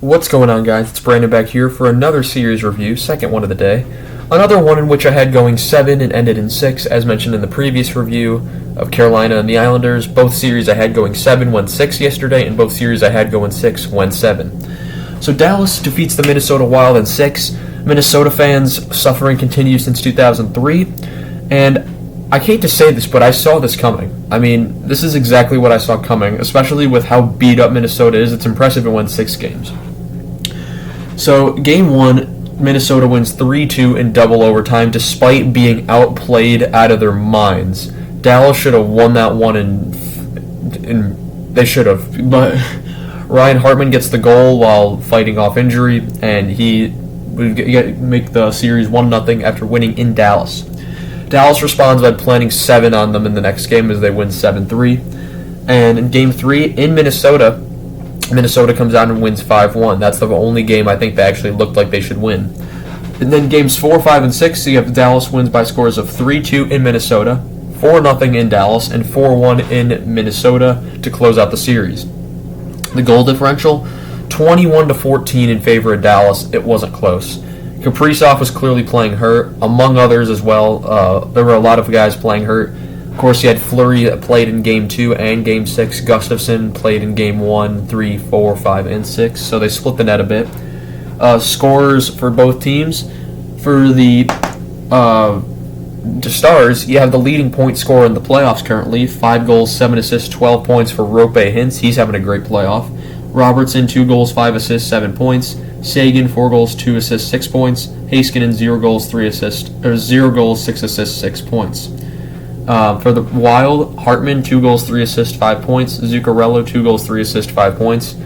What's going on, guys? It's Brandon back here for another series review, second one of the day. Another one in which I had going 7 and ended in 6, as mentioned in the previous review of Carolina and the Islanders. Both series I had going 7, went 6 yesterday, and both series I had going 6, went 7. So Dallas defeats the Minnesota Wild in 6. Minnesota fans' suffering continues since 2003, and I hate to say this, but I saw this coming. I mean, this is exactly what I saw coming, especially with how beat up Minnesota is. It's impressive it won 6 games. So, Game 1, Minnesota wins 3-2 in double overtime despite being outplayed out of their minds. Dallas should have won that one, and they should have. But Ryan Hartman gets the goal while fighting off injury, and he would make the series 1-0 after winning in Dallas. Dallas responds by planting 7 on them in the next game as they win 7-3. And in Game 3, in Minnesota comes out and wins 5-1. That's the only game I think they actually looked like they should win. And then Games 4, 5, and 6, you have Dallas wins by scores of 3-2 in Minnesota, 4-0 in Dallas, and 4-1 in Minnesota to close out the series. The goal differential, 21-14 in favor of Dallas. It wasn't close. Kaprizov was clearly playing hurt, among others as well. There were a lot of guys playing hurt. Of course, you had Fleury that played in Game 2 and Game 6. Gustafsson played in Game 1, 3, 4, 5, and 6, so they split the net a bit. Scores for both teams. For the Stars, you have the leading point scorer in the playoffs currently. 5 goals, 7 assists, 12 points for Roope Hintz. He's having a great playoff. Robertson, 2 goals, 5 assists, 7 points. Sagan, 4 goals, 2 assists, 6 points. Heiskanen, 0 goals, 3 assists, or 0 goals, 6 assists, 6 points. For the Wild, Hartman, 2 goals, 3 assists, 5 points. Zuccarello, 2 goals, 3 assists, 5 points.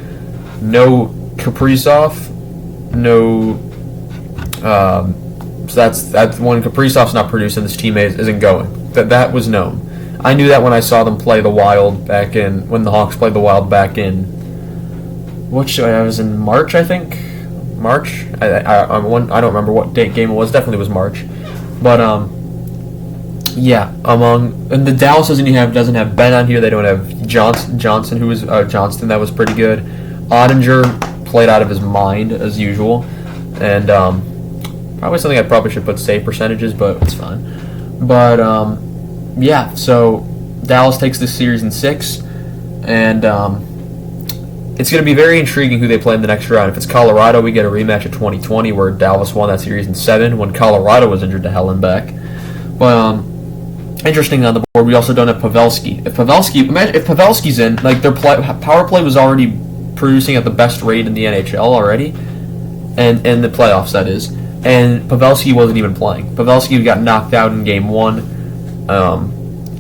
No Kaprizov, no. So that's when Kaprizov's not producing, this team isn't going. That was known. I knew that when I saw them play the Wild when the Hawks played the Wild back in. I was in March, I think. March. I don't remember what date game it was. Definitely was March. But yeah. And the Dallas doesn't have Ben on here. They don't have Johnston, who was Johnston. That was pretty good. Ottinger played out of his mind as usual, and probably something I probably should put save percentages, but it's fine. But yeah. So Dallas takes this series in 6, and it's going to be very intriguing who they play in the next round. If it's Colorado, we get a rematch of 2020 where Dallas won that series in 7 when Colorado was injured to hell and back. But interesting on the board, we also don't have Pavelski. If Pavelski's in, like their power play was already producing at the best rate in the NHL already, and in the playoffs that is. And Pavelski wasn't even playing. Pavelski got knocked out in Game 1,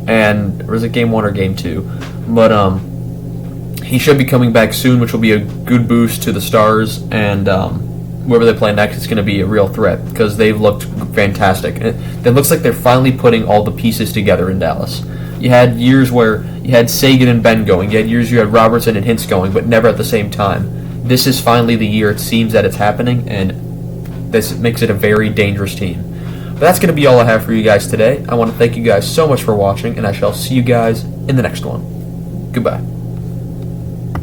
and or was it Game 1 or Game 2? But he should be coming back soon, which will be a good boost to the Stars, and whoever they play next is going to be a real threat because they've looked fantastic. It looks like they're finally putting all the pieces together in Dallas. You had years where you had Sagan and Ben going. You had years you had Robertson and Hintz going, but never at the same time. This is finally the year it seems that it's happening, and this makes it a very dangerous team. But that's going to be all I have for you guys today. I want to thank you guys so much for watching, and I shall see you guys in the next one. Goodbye.